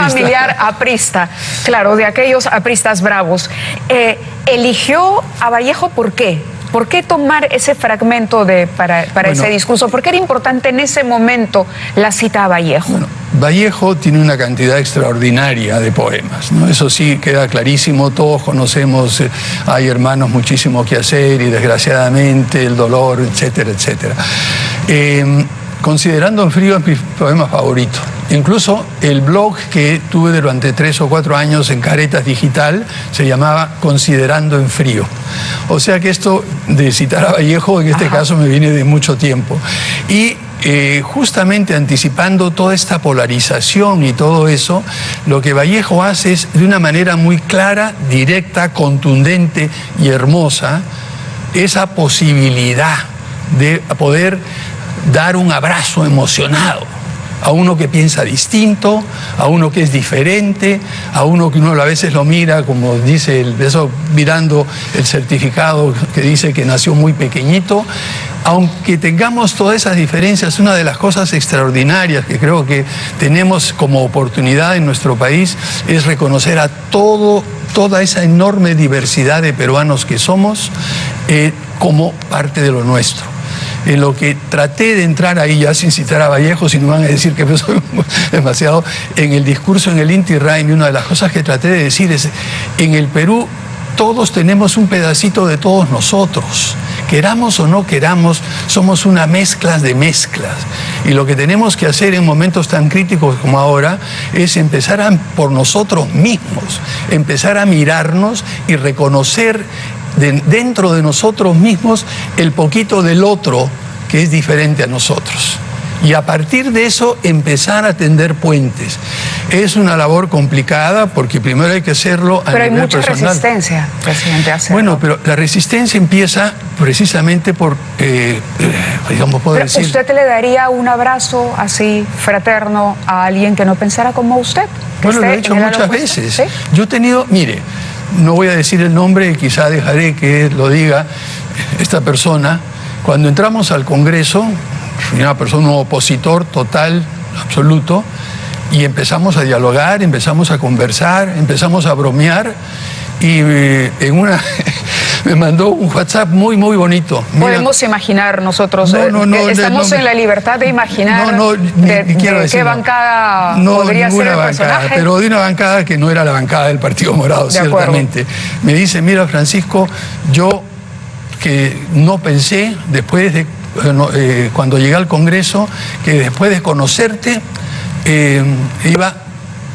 familiar aprista, claro, de aquellos apristas bravos. ¿Eligió a Vallejo por qué? ¿Por qué tomar ese fragmento para ese discurso? ¿Por qué era importante en ese momento la cita a Vallejo? Bueno, Vallejo tiene una cantidad extraordinaria de poemas, ¿no? Eso sí queda clarísimo, todos conocemos, hay hermanos muchísimo que hacer y desgraciadamente el dolor, etcétera, etcétera. Considerando en frío es mi poema favorito. Incluso el blog que tuve durante 3 o 4 años en Caretas Digital se llamaba Considerando en frío. O sea que esto de citar a Vallejo en este caso me viene de mucho tiempo. Y justamente anticipando toda esta polarización y todo eso, lo que Vallejo hace es de una manera muy clara, directa, contundente y hermosa, esa posibilidad de poder dar un abrazo emocionado a uno que piensa distinto, a uno que es diferente, a uno que uno a veces lo mira, como dice, eso mirando el certificado que dice que nació muy pequeñito. Aunque tengamos todas esas diferencias, una de las cosas extraordinarias que creo que tenemos como oportunidad en nuestro país es reconocer a toda esa enorme diversidad de peruanos que somos como parte de lo nuestro. En lo que traté de entrar ahí, ya sin citar a Vallejo, si no van a decir que me soy demasiado, en el discurso en el Inti Raymi, una de las cosas que traté de decir es, en el Perú todos tenemos un pedacito de todos nosotros. Queramos o no queramos, somos una mezcla de mezclas. Y lo que tenemos que hacer en momentos tan críticos como ahora es empezar por nosotros mismos, empezar a mirarnos y reconocer dentro de nosotros mismos el poquito del otro que es diferente a nosotros. Y a partir de eso empezar a tender puentes. Es una labor complicada porque primero hay que hacerlo a nivel personal. Pero hay mucha resistencia, presidente, a hacerlo. Bueno, pero la resistencia empieza precisamente por, digamos, puedo decir... ¿Usted le daría un abrazo así, fraterno, a alguien que no pensara como usted? Bueno, lo he hecho muchas veces. ¿Sí? Yo he tenido, mire, no voy a decir el nombre, quizá dejaré que lo diga esta persona. Cuando entramos al Congreso, una persona, un opositor total, absoluto, y empezamos a dialogar, empezamos a conversar, empezamos a bromear, y me mandó un WhatsApp muy, muy bonito. Podemos imaginar nosotros, estamos en la libertad de imaginar de qué bancada podría ser el personaje. Pero de una bancada que no era la bancada del Partido Morado, ciertamente. Me dice, mira, Francisco, yo que no pensé, después de cuando llegué al Congreso, que después de conocerte iba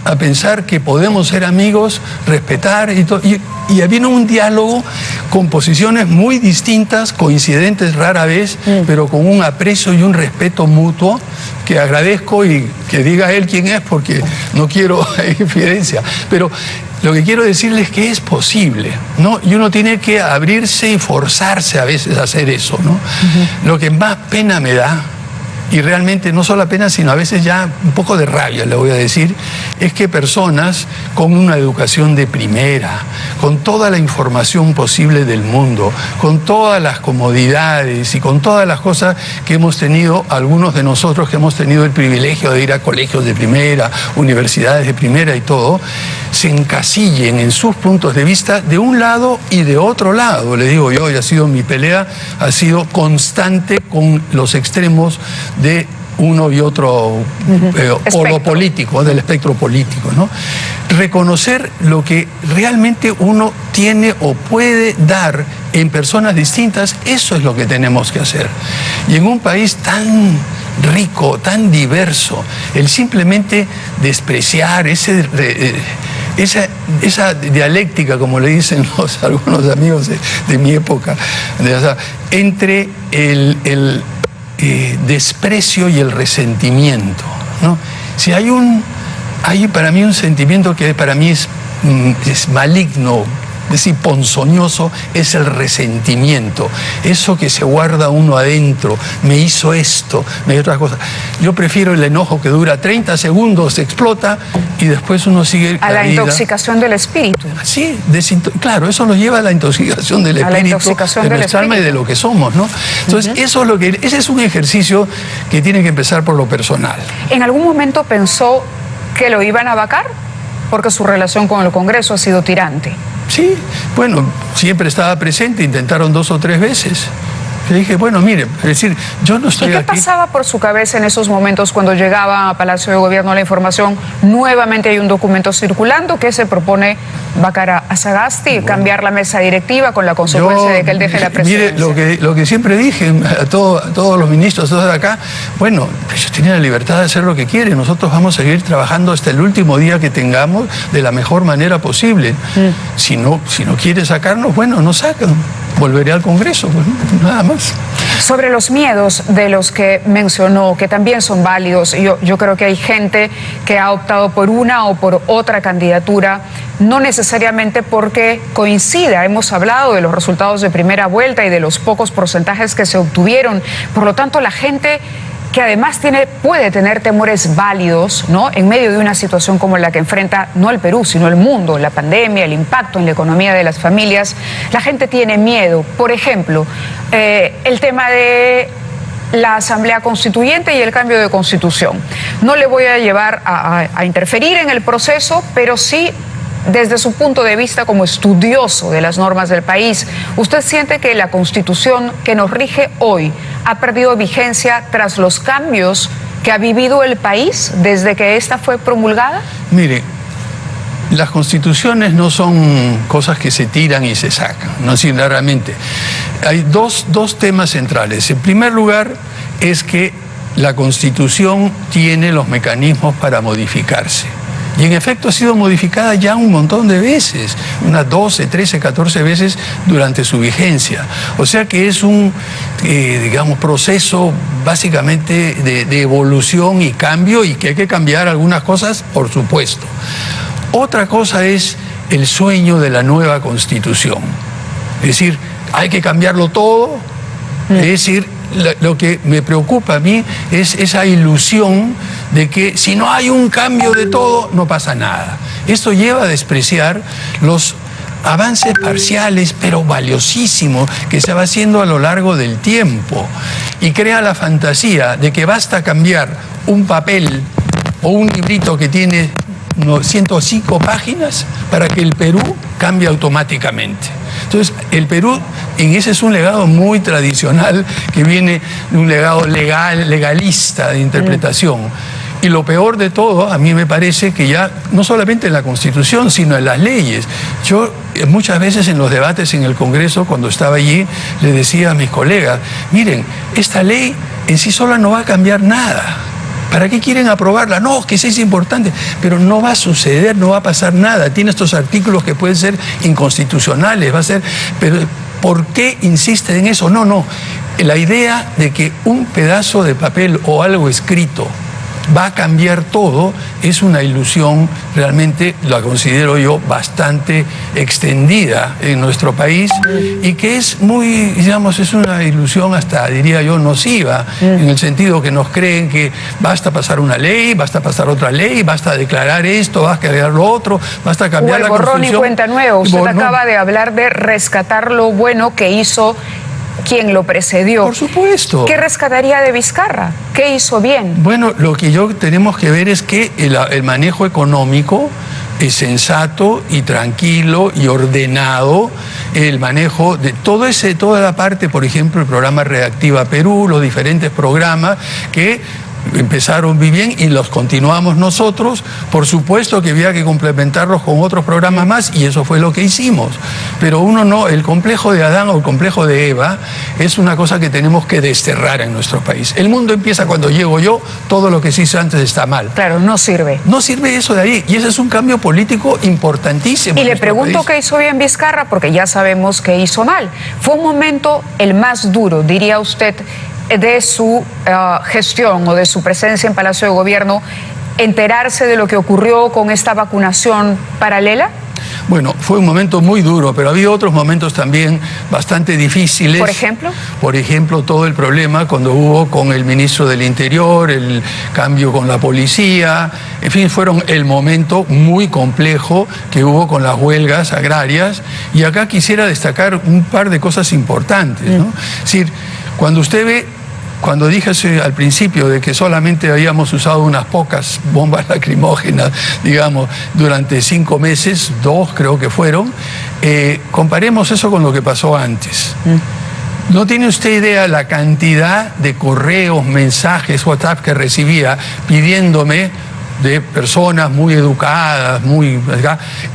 a pensar que podemos ser amigos, respetar y había un diálogo con posiciones muy distintas, coincidentes rara vez, pero con un aprecio y un respeto mutuo que agradezco, y que diga él quién es porque no quiero infidencia. Pero lo que quiero decirles es que es posible, ¿no? Y uno tiene que abrirse y forzarse a veces a hacer eso, ¿no? Lo que más pena me da, y realmente no solo pena, sino a veces ya un poco de rabia, le voy a decir, es que personas con una educación de primera, con toda la información posible del mundo, con todas las comodidades y con todas las cosas que hemos tenido, algunos de nosotros que hemos tenido el privilegio de ir a colegios de primera, universidades de primera y todo, se encasillen en sus puntos de vista de un lado y de otro lado. Le digo yo, y ha sido mi pelea, ha sido constante con los extremos de uno y otro polo político, del espectro político, ¿no? Reconocer lo que realmente uno tiene o puede dar en personas distintas, eso es lo que tenemos que hacer. Y en un país tan rico, tan diverso, el simplemente despreciar esa dialéctica, como le dicen algunos amigos de mi época, entre el desprecio y el resentimiento, ¿no? Si hay para mí un sentimiento que para mí es maligno, es decir, ponzoñoso, es el resentimiento. Eso que se guarda uno adentro, me hizo esto, me hizo otras cosas. Yo prefiero el enojo que dura 30 segundos, explota y después uno sigue a la intoxicación del espíritu. Sí, claro, eso nos lleva a la intoxicación del espíritu, de nuestra alma y de lo que somos, ¿no? Entonces, ese es un ejercicio que tiene que empezar por lo personal. ¿En algún momento pensó que lo iban a vacar porque su relación con el Congreso ha sido tirante. Sí, bueno, siempre estaba presente, intentaron 2 o 3 veces. Le dije, bueno, mire, es decir, yo no estoy aquí. ¿Y qué pasaba por su cabeza en esos momentos cuando llegaba a Palacio de Gobierno la información? Nuevamente hay un documento circulando que se propone vacar a Sagasti, cambiar la mesa directiva con la consecuencia de que él deje la presidencia. Mire, lo que siempre dije a todos los ministros, todos de acá, bueno, ellos tienen la libertad de hacer lo que quieren. Nosotros vamos a seguir trabajando hasta el último día que tengamos de la mejor manera posible. Si no quiere sacarnos, bueno, nos sacan. Volveré al Congreso, pues, nada más. Sobre los miedos de los que mencionó, que también son válidos, yo creo que hay gente que ha optado por una o por otra candidatura, no necesariamente porque coincida. Hemos hablado de los resultados de primera vuelta y de los pocos porcentajes que se obtuvieron. Por lo tanto, la gente que además puede tener temores válidos, ¿no?, en medio de una situación como la que enfrenta no el Perú, sino el mundo, la pandemia, el impacto en la economía de las familias. La gente tiene miedo. Por ejemplo, el tema de la Asamblea Constituyente y el cambio de Constitución. No le voy a llevar a interferir en el proceso, pero sí, desde su punto de vista como estudioso de las normas del país, ¿usted siente que la Constitución que nos rige hoy ha perdido vigencia tras los cambios que ha vivido el país desde que esta fue promulgada? Mire, las constituciones no son cosas que se tiran y se sacan, no, sí, realmente. Hay dos temas centrales. En primer lugar, es que la Constitución tiene los mecanismos para modificarse. Y en efecto ha sido modificada ya un montón de veces, unas 12, 13, 14 veces durante su vigencia. O sea que es un, digamos, proceso básicamente de evolución y cambio, y que hay que cambiar algunas cosas, por supuesto. Otra cosa es el sueño de la nueva Constitución. Es decir, hay que cambiarlo todo, es decir, lo que me preocupa a mí es esa ilusión de que si no hay un cambio de todo, no pasa nada. Esto lleva a despreciar los avances parciales, pero valiosísimos, que se va haciendo a lo largo del tiempo, y crea la fantasía de que basta cambiar un papel o un librito que tiene 105 páginas para que el Perú cambie automáticamente. Entonces, el Perú, en ese es un legado muy tradicional que viene de un legado legalista de interpretación. Y lo peor de todo, a mí me parece que ya, no solamente en la Constitución, sino en las leyes. Yo muchas veces en los debates en el Congreso, cuando estaba allí, le decía a mis colegas, miren, esta ley en sí sola no va a cambiar nada. ¿Para qué quieren aprobarla? No, que sí es importante, pero no va a suceder, no va a pasar nada. Tiene estos artículos que pueden ser inconstitucionales, va a ser, pero ¿por qué insisten en eso? No. La idea de que un pedazo de papel o algo escrito va a cambiar todo es una ilusión, realmente la considero yo bastante extendida en nuestro país, y que es muy, digamos, es una ilusión hasta, diría yo, nociva, en el sentido que nos creen que basta pasar una ley, basta pasar otra ley, basta declarar esto, basta agregar lo otro, basta cambiar la Constitución. Borrón y cuenta nueva. Usted acaba de hablar de rescatar lo bueno que hizo quien lo precedió. Por supuesto. ¿Qué rescataría de Vizcarra? ¿Qué hizo bien? Bueno, lo que tenemos que ver es que el manejo económico es sensato y tranquilo y ordenado, el manejo de toda la parte, por ejemplo, el programa Reactiva Perú, los diferentes programas que empezaron muy bien y los continuamos nosotros. Por supuesto que había que complementarlos con otros programas más, y eso fue lo que hicimos. Pero el complejo de Adán o el complejo de Eva es una cosa que tenemos que desterrar en nuestro país. El mundo empieza cuando llego yo, todo lo que se hizo antes está mal. Claro, no sirve. No sirve eso de ahí, y ese es un cambio político importantísimo. Y le pregunto qué hizo bien Vizcarra, porque ya sabemos que hizo mal. Fue un momento el más duro, diría usted, de su gestión o de su presencia en Palacio de Gobierno, enterarse de lo que ocurrió con esta vacunación paralela? Bueno, fue un momento muy duro, pero había otros momentos también bastante difíciles. ¿Por ejemplo? Por ejemplo, todo el problema cuando hubo con el ministro del Interior, el cambio con la policía, en fin, fueron el momento muy complejo que hubo con las huelgas agrarias. Y acá quisiera destacar un par de cosas importantes, ¿no? Es decir, cuando usted ve cuando dije al principio de que solamente habíamos usado unas pocas bombas lacrimógenas, digamos, durante 5 meses, 2 creo que fueron, comparemos eso con lo que pasó antes. No tiene usted idea la cantidad de correos, mensajes, WhatsApp que recibía pidiéndome, de personas muy educadas,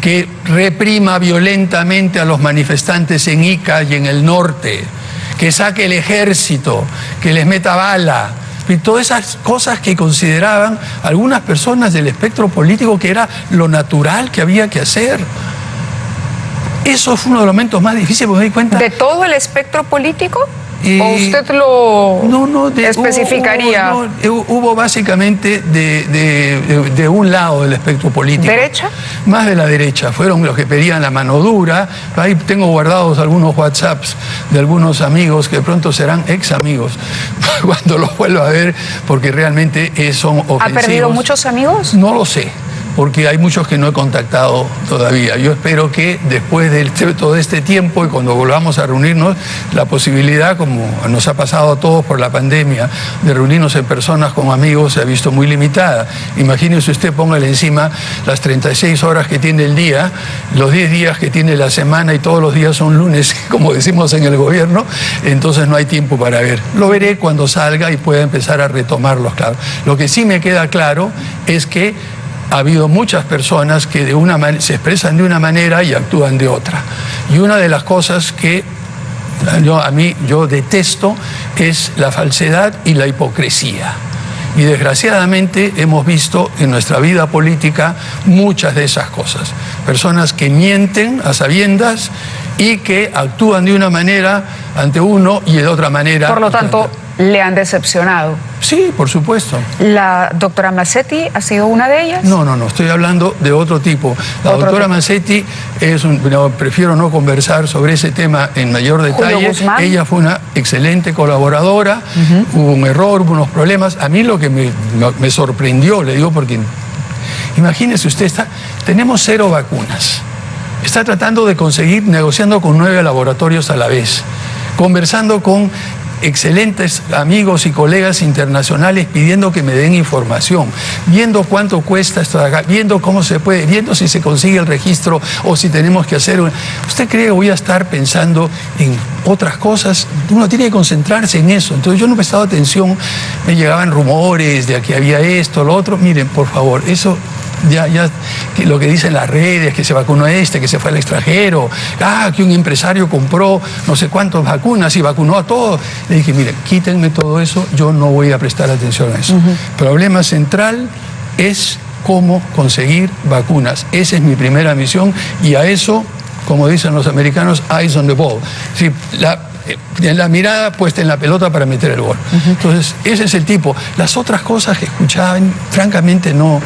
que reprima violentamente a los manifestantes en Ica y en el norte, que saque el ejército, que les meta bala, y todas esas cosas que consideraban algunas personas del espectro político que era lo natural que había que hacer. Eso fue uno de los momentos más difíciles, porque me di cuenta... ¿De todo el espectro político? ¿O usted lo especificaría? Hubo básicamente de un lado del espectro político. ¿Derecha? Más de la derecha. Fueron los que pedían la mano dura. Ahí tengo guardados algunos WhatsApps de algunos amigos que de pronto serán ex amigos cuando los vuelva a ver, porque realmente son ofensivos. ¿Ha perdido muchos amigos? No lo sé, porque hay muchos que no he contactado todavía. Yo espero que después de todo este tiempo y cuando volvamos a reunirnos, la posibilidad, como nos ha pasado a todos por la pandemia, de reunirnos en personas con amigos se ha visto muy limitada. Imagínese usted, póngale encima las 36 horas que tiene el día, los 10 días que tiene la semana y todos los días son lunes, como decimos en el gobierno, entonces no hay tiempo para ver. Lo veré cuando salga y pueda empezar a retomarlos, claro. Lo que sí me queda claro es que ha habido muchas personas que se expresan de una manera y actúan de otra. Y una de las cosas que yo detesto es la falsedad y la hipocresía. Y desgraciadamente hemos visto en nuestra vida política muchas de esas cosas. Personas que mienten a sabiendas y que actúan de una manera ante uno y de otra manera. Por lo tanto, ¿le han decepcionado? Sí, por supuesto. ¿La doctora Mazzetti ha sido una de ellas? No, estoy hablando de otro tipo. La doctora Mazzetti prefiero no conversar sobre ese tema en mayor detalle. Ella fue una excelente colaboradora, hubo un error, hubo unos problemas. A mí lo que me sorprendió, le digo porque, imagínese usted, tenemos 0 vacunas. Está tratando de conseguir, negociando con 9 laboratorios a la vez, conversando con excelentes amigos y colegas internacionales pidiendo que me den información, viendo cuánto cuesta esto de acá, viendo cómo se puede, viendo si se consigue el registro o si tenemos que hacer... ¿Usted cree que voy a estar pensando en otras cosas? Uno tiene que concentrarse en eso. Entonces yo no he prestado atención, me llegaban rumores de que había esto, lo otro. Miren, por favor, eso... Ya lo que dicen las redes, que se vacunó que se fue al extranjero, que un empresario compró no sé cuántas vacunas y vacunó a todos. Le dije, mire, quítenme todo eso, yo no voy a prestar atención a eso. El problema central es cómo conseguir vacunas. Esa es mi primera misión y a eso, como dicen los americanos, eyes on the ball. Sí, la mirada puesta en la pelota para meter el gol. Entonces, ese es el tipo. Las otras cosas que escuchaban, francamente, no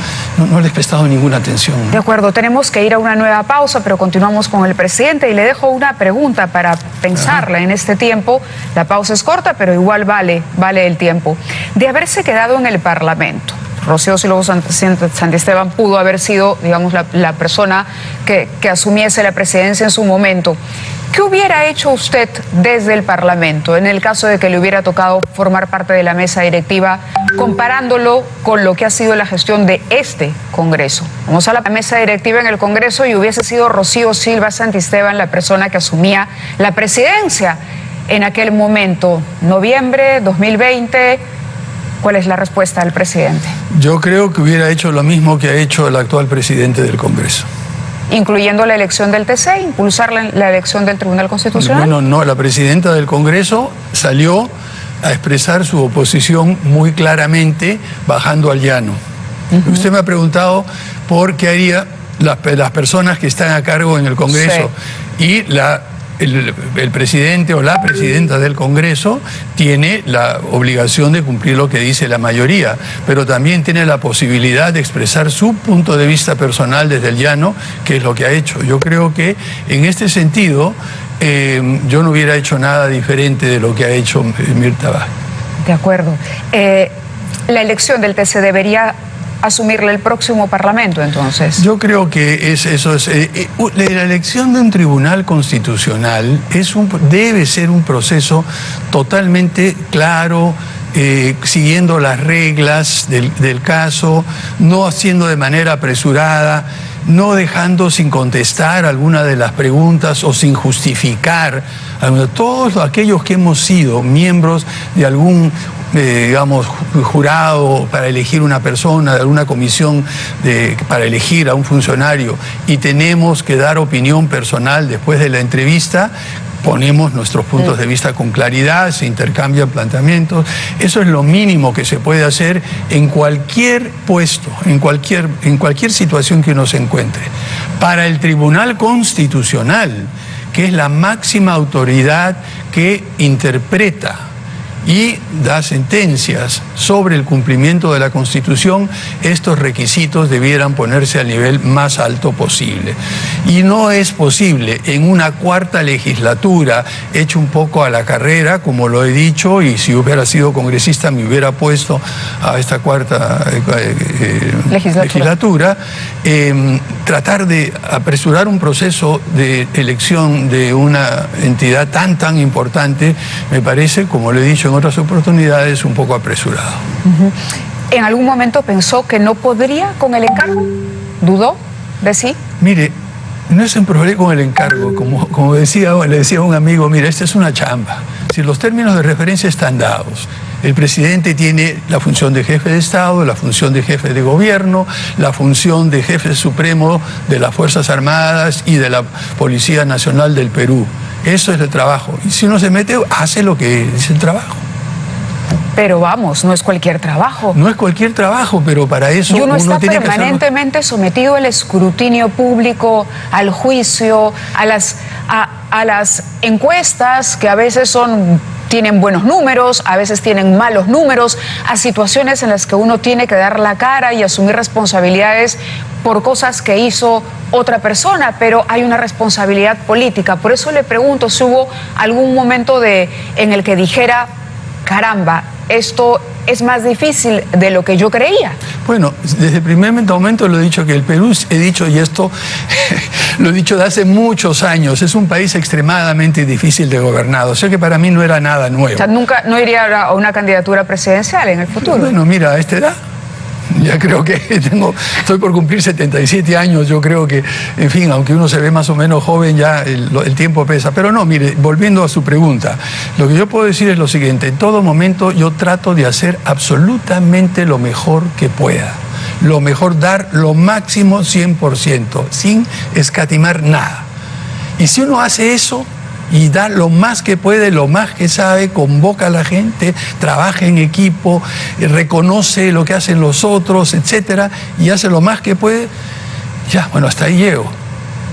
les he prestado ninguna atención. De acuerdo, tenemos que ir a una nueva pausa, pero continuamos con el presidente y le dejo una pregunta para pensarla en este tiempo. La pausa es corta, pero igual vale el tiempo. De haberse quedado en el Parlamento, Rocío Silvo Santisteban pudo haber sido, digamos, la persona que asumiese la presidencia en su momento. ¿Qué hubiera hecho usted desde el Parlamento en el caso de que le hubiera tocado formar parte de la mesa directiva, comparándolo con lo que ha sido la gestión de este Congreso? Vamos a la mesa directiva en el Congreso y hubiese sido Rocío Silva Santisteban la persona que asumía la presidencia en aquel momento, noviembre 2020. ¿Cuál es la respuesta del presidente? Yo creo que hubiera hecho lo mismo que ha hecho el actual presidente del Congreso. ¿Incluyendo la elección del TC, impulsar la elección del Tribunal Constitucional? Bueno, no, la presidenta del Congreso salió a expresar su oposición muy claramente bajando al llano. Usted me ha preguntado por qué haría las personas que están a cargo en el Congreso. Sí. Y el presidente o la presidenta del Congreso tiene la obligación de cumplir lo que dice la mayoría, pero también tiene la posibilidad de expresar su punto de vista personal desde el llano, que es lo que ha hecho. Yo creo que en este sentido yo no hubiera hecho nada diferente de lo que ha hecho Mirta Vázquez. De acuerdo. La elección del TC debería asumirle el próximo Parlamento, entonces. Yo creo que la elección de un tribunal constitucional debe ser un proceso totalmente claro, siguiendo las reglas del caso, no haciendo de manera apresurada, no dejando sin contestar alguna de las preguntas o sin justificar. Todos aquellos que hemos sido miembros de algún digamos, jurado para elegir una persona, de alguna comisión para elegir a un funcionario, y tenemos que dar opinión personal después de la entrevista, ponemos nuestros puntos de vista con claridad, se intercambian planteamientos. Eso es lo mínimo que se puede hacer en cualquier puesto, en cualquier situación que uno se encuentre. Para el Tribunal Constitucional, que es la máxima autoridad que interpreta y da sentencias sobre el cumplimiento de la Constitución, estos requisitos debieran ponerse al nivel más alto posible. Y no es posible en una cuarta legislatura, hecho un poco a la carrera, como lo he dicho, y si hubiera sido congresista me hubiera puesto a esta cuarta legislatura, tratar de apresurar un proceso de elección de una entidad tan importante, me parece, como lo he dicho en otras oportunidades, un poco apresurado. ¿En algún momento pensó que no podría con el encargo? ¿Dudó de sí? Mire, no es un problema con el encargo, como le decía a un amigo, mira, esta es una chamba. Si los términos de referencia están dados, el presidente tiene la función de jefe de Estado, la función de jefe de gobierno, la función de jefe supremo de las Fuerzas Armadas y de la Policía Nacional del Perú. Eso es el trabajo. Y si uno se mete, hace lo que es el trabajo. Pero vamos, no es cualquier trabajo. No es cualquier trabajo, pero para eso y uno está tiene permanentemente sometido al escrutinio público, al juicio, a las encuestas que a veces tienen buenos números, a veces tienen malos números, a situaciones en las que uno tiene que dar la cara y asumir responsabilidades por cosas que hizo otra persona, pero hay una responsabilidad política. Por eso le pregunto si hubo algún momento en el que dijera, caramba, esto es más difícil de lo que yo creía. Bueno, desde el primer momento lo he dicho, que el Perú, he dicho, y esto lo he dicho de hace muchos años, es un país extremadamente difícil de gobernar. O sea que para mí no era nada nuevo. O sea, nunca no iría a una candidatura presidencial en el futuro. Bueno, mira, a esta edad ya creo que estoy por cumplir 77 años, yo creo que, en fin, aunque uno se ve más o menos joven, ya el tiempo pesa. Pero no, mire, volviendo a su pregunta, lo que yo puedo decir es lo siguiente: en todo momento yo trato de hacer absolutamente lo mejor que pueda. Lo mejor, dar lo máximo 100%, sin escatimar nada. Y si uno hace eso y da lo más que puede, lo más que sabe, convoca a la gente, trabaja en equipo, reconoce lo que hacen los otros, etcétera, y hace lo más que puede, ya, bueno, hasta ahí llego.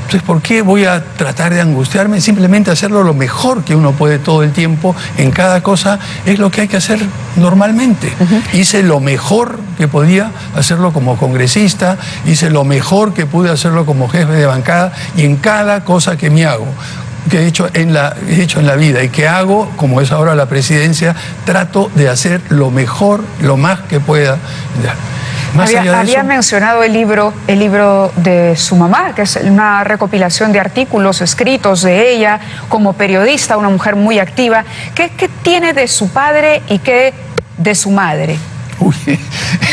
Entonces, ¿por qué voy a tratar de angustiarme? Simplemente hacerlo lo mejor que uno puede todo el tiempo en cada cosa, es lo que hay que hacer normalmente. Hice lo mejor que podía hacerlo como congresista, hice lo mejor que pude hacerlo como jefe de bancada, y en cada cosa que me hago, que he hecho en la vida y que hago, como es ahora la presidencia, trato de hacer lo mejor, lo más que pueda. Había mencionado el libro de su mamá, que es una recopilación de artículos escritos de ella como periodista, una mujer muy activa. ¿Qué tiene de su padre y qué de su madre? Uy,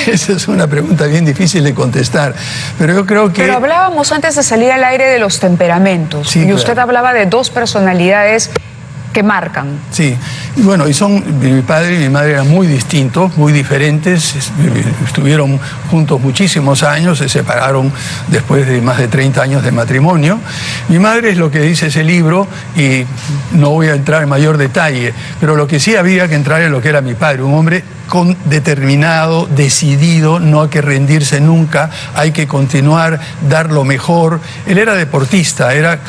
esa es una pregunta bien difícil de contestar, pero yo creo que... Pero hablábamos antes de salir al aire de los temperamentos, sí, y usted hablaba de dos personalidades que marcan. Sí, y bueno, mi padre y mi madre eran muy distintos, muy diferentes, estuvieron juntos muchísimos años, se separaron después de más de 30 años de matrimonio. Mi madre es lo que dice ese libro, y no voy a entrar en mayor detalle, pero lo que sí había que entrar en lo que era mi padre, un hombre determinado, decidido, no hay que rendirse nunca, hay que continuar, dar lo mejor. Él era deportista, era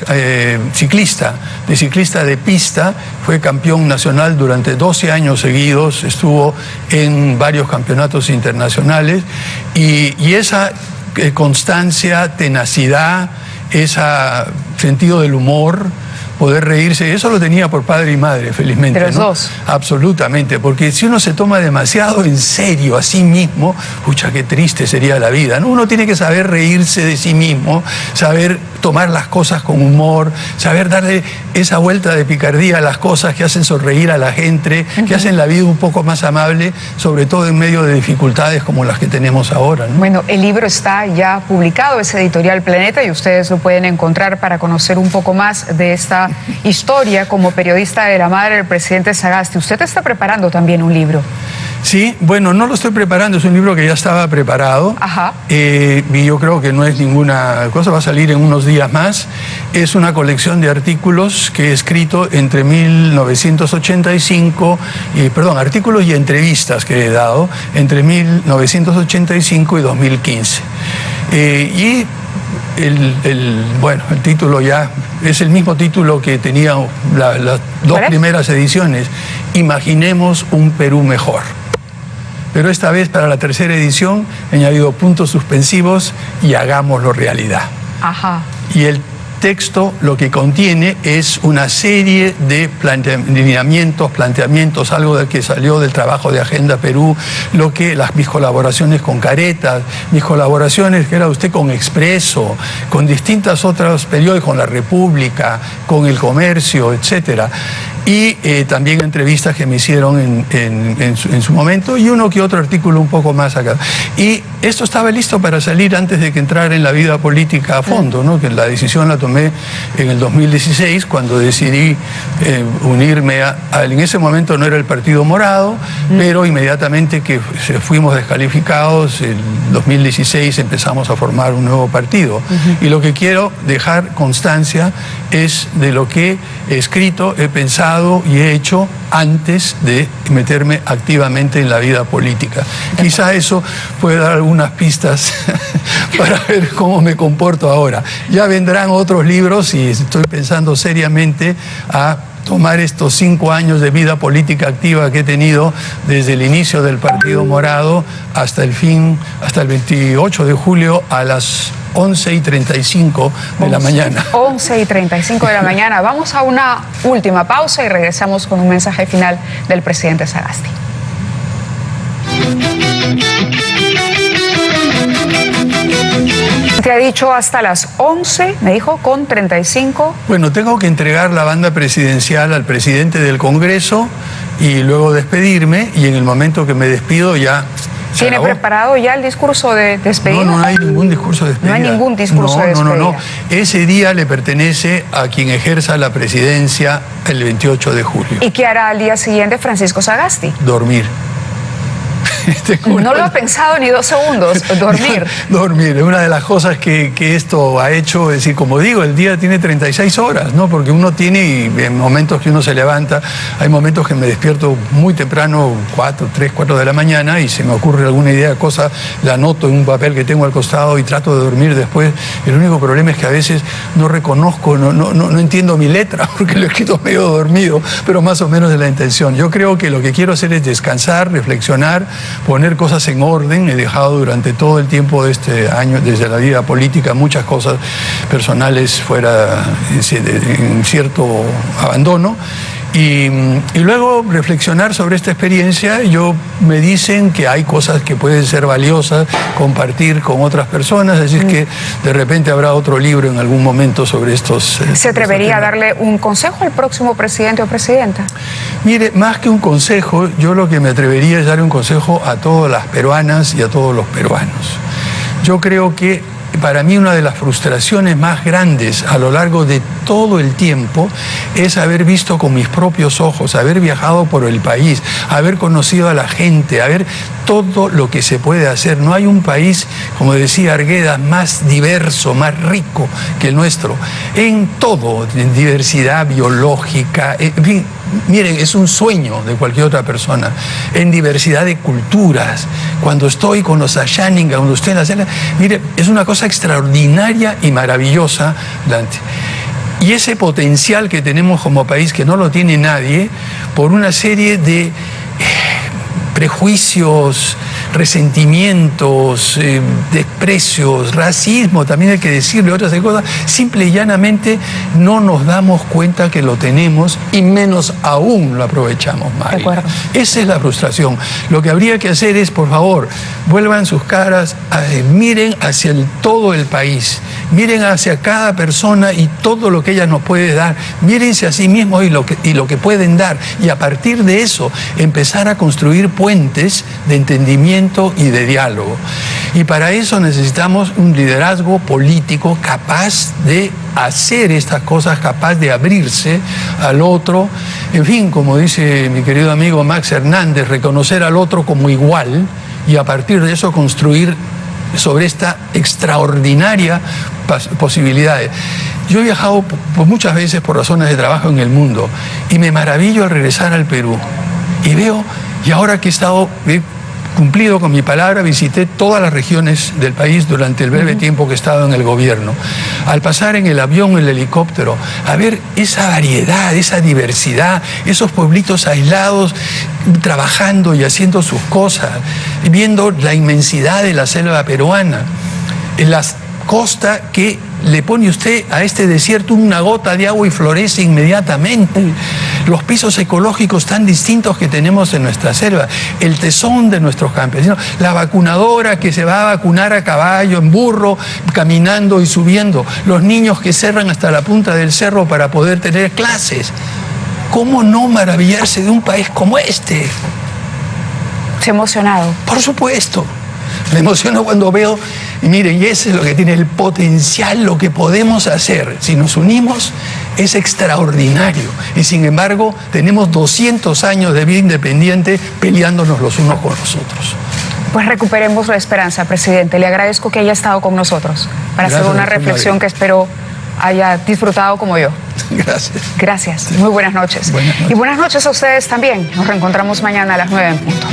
ciclista de pista, fue campeón nacional durante 12 años seguidos, estuvo en varios campeonatos internacionales, y esa constancia, tenacidad, ese sentido del humor, poder reírse, eso lo tenía por padre y madre, felizmente. De los dos. Absolutamente, porque si uno se toma demasiado en serio a sí mismo, pucha, qué triste sería la vida, ¿no? Uno tiene que saber reírse de sí mismo, saber tomar las cosas con humor, saber darle esa vuelta de picardía a las cosas que hacen sonreír a la gente, que hacen la vida un poco más amable, sobre todo en medio de dificultades como las que tenemos ahora, ¿no? Bueno, el libro está ya publicado, es Editorial Planeta, y ustedes lo pueden encontrar para conocer un poco más de esta historia como periodista de la madre del presidente Sagasti. Usted está preparando también un libro. Sí, bueno, no lo estoy preparando, es un libro que ya estaba preparado. Ajá. Y yo creo que no es ninguna cosa, va a salir en unos días más. Es una colección de artículos que he escrito entre 1985, artículos y entrevistas que he dado entre 1985 y 2015. Y el título ya es el mismo título que tenía las dos primeras ediciones, Imaginemos un Perú mejor. Pero esta vez, para la tercera edición, he añadido puntos suspensivos y hagámoslo realidad. Ajá. Y el texto lo que contiene es una serie de planteamientos, algo de que salió del trabajo de Agenda Perú, mis colaboraciones con Caretas, mis colaboraciones que era usted con Expreso, con distintas otras periódicos, con La República, con El Comercio, etcétera. Y también entrevistas que me hicieron en su momento, y uno que otro artículo un poco más acá. Y esto estaba listo para salir antes de que entrara en la vida política a fondo, ¿no? Que la decisión la tomé en el 2016, cuando decidí unirme en ese momento no era el Partido Morado, pero inmediatamente que fuimos descalificados, en 2016 empezamos a formar un nuevo partido. Y lo que quiero dejar constancia es de lo que he escrito, he pensado y he hecho antes de meterme activamente en la vida política. Quizá eso puede dar algunas pistas para ver cómo me comporto ahora. Ya vendrán otros libros y estoy pensando seriamente a tomar estos 5 años de vida política activa que he tenido desde el inicio del Partido Morado hasta el 28 de julio a las 11:35 de la mañana. 11:35 de la mañana. Vamos a una última pausa y regresamos con un mensaje final del presidente Sagasti. Te ha dicho hasta las 11, me dijo, con 35. Bueno, tengo que entregar la banda presidencial al presidente del Congreso y luego despedirme, y en el momento que me despido ya... ¿Tiene preparado ya el discurso de despedida? No hay ningún discurso de despedida. No hay ningún discurso de despedida. No. Ese día le pertenece a quien ejerza la presidencia el 28 de julio. ¿Y qué hará al día siguiente Francisco Sagasti? Dormir. No lo ha pensado ni 2 segundos, dormir. Dormir, es una de las cosas que esto ha hecho, es decir, como digo, el día tiene 36 horas, ¿no? Porque uno tiene, y en momentos que uno se levanta, hay momentos que me despierto muy temprano, 3, 4 de la mañana, y se me ocurre alguna idea, cosa, la anoto en un papel que tengo al costado y trato de dormir después. El único problema es que a veces no reconozco, no entiendo mi letra, porque lo he escrito medio dormido, pero más o menos de la intención. Yo creo que lo que quiero hacer es descansar, reflexionar, poner cosas en orden. He dejado durante todo el tiempo de este año, desde la vida política, muchas cosas personales fuera en cierto abandono. Y luego reflexionar sobre esta experiencia. Me dicen que hay cosas que pueden ser valiosas compartir con otras personas, así es que de repente habrá otro libro en algún momento sobre estos... ¿Se atrevería a darle un consejo al próximo presidente o presidenta? Mire, más que un consejo, yo lo que me atrevería es darle un consejo a todas las peruanas y a todos los peruanos. Yo creo que para mí una de las frustraciones más grandes a lo largo de todo el tiempo es haber visto con mis propios ojos, haber viajado por el país, haber conocido a la gente, haber todo lo que se puede hacer. No hay un país, como decía Arguedas, más diverso, más rico que el nuestro. En todo, en diversidad biológica, en fin, miren, es un sueño de cualquier otra persona. En diversidad de culturas. Cuando estoy con los Ashaninga, cuando estoy en la selva, mire, es una cosa extraordinaria y maravillosa, Dante. Y ese potencial que tenemos como país, que no lo tiene nadie, por una serie de prejuicios, resentimientos, desprecios, racismo, también hay que decirle otras cosas, simple y llanamente no nos damos cuenta que lo tenemos y menos aún lo aprovechamos, Mari. De acuerdo. Esa es la frustración. Lo que habría que hacer es, por favor, vuelvan sus caras, miren hacia todo el país, miren hacia cada persona y todo lo que ella nos puede dar, mírense a sí mismos y lo que pueden dar, y a partir de eso empezar a construir puentes de entendimiento y de diálogo. Y para eso necesitamos un liderazgo político capaz de hacer estas cosas, capaz de abrirse al otro, en fin, como dice mi querido amigo Max Hernández, reconocer al otro como igual y a partir de eso construir sobre esta extraordinaria posibilidad. Yo he viajado muchas veces por razones de trabajo en el mundo y me maravillo al regresar al Perú y veo, y ahora que he cumplido con mi palabra, visité todas las regiones del país durante el breve tiempo que he estado en el gobierno. Al pasar en el avión, el helicóptero, a ver esa variedad, esa diversidad, esos pueblitos aislados trabajando y haciendo sus cosas, viendo la inmensidad de la selva peruana, en las costas que le pone usted a este desierto una gota de agua y florece inmediatamente. Los pisos ecológicos tan distintos que tenemos en nuestra selva, el tesón de nuestros campesinos, la vacunadora que se va a vacunar a caballo, en burro, caminando y subiendo, los niños que cerran hasta la punta del cerro para poder tener clases. ¿Cómo no maravillarse de un país como este? ¿Se ha emocionado? Por supuesto. Me emociono cuando veo, y miren, y ese es lo que tiene el potencial, lo que podemos hacer. Si nos unimos, es extraordinario. Y sin embargo, tenemos 200 años de vida independiente peleándonos los unos con los otros. Pues recuperemos la esperanza, presidente. Le agradezco que haya estado con nosotros para hacer una reflexión que espero haya disfrutado como yo. Gracias. Gracias. Muy buenas noches. Buenas noches. Y buenas noches a ustedes también. Nos reencontramos mañana a las 9 en punto.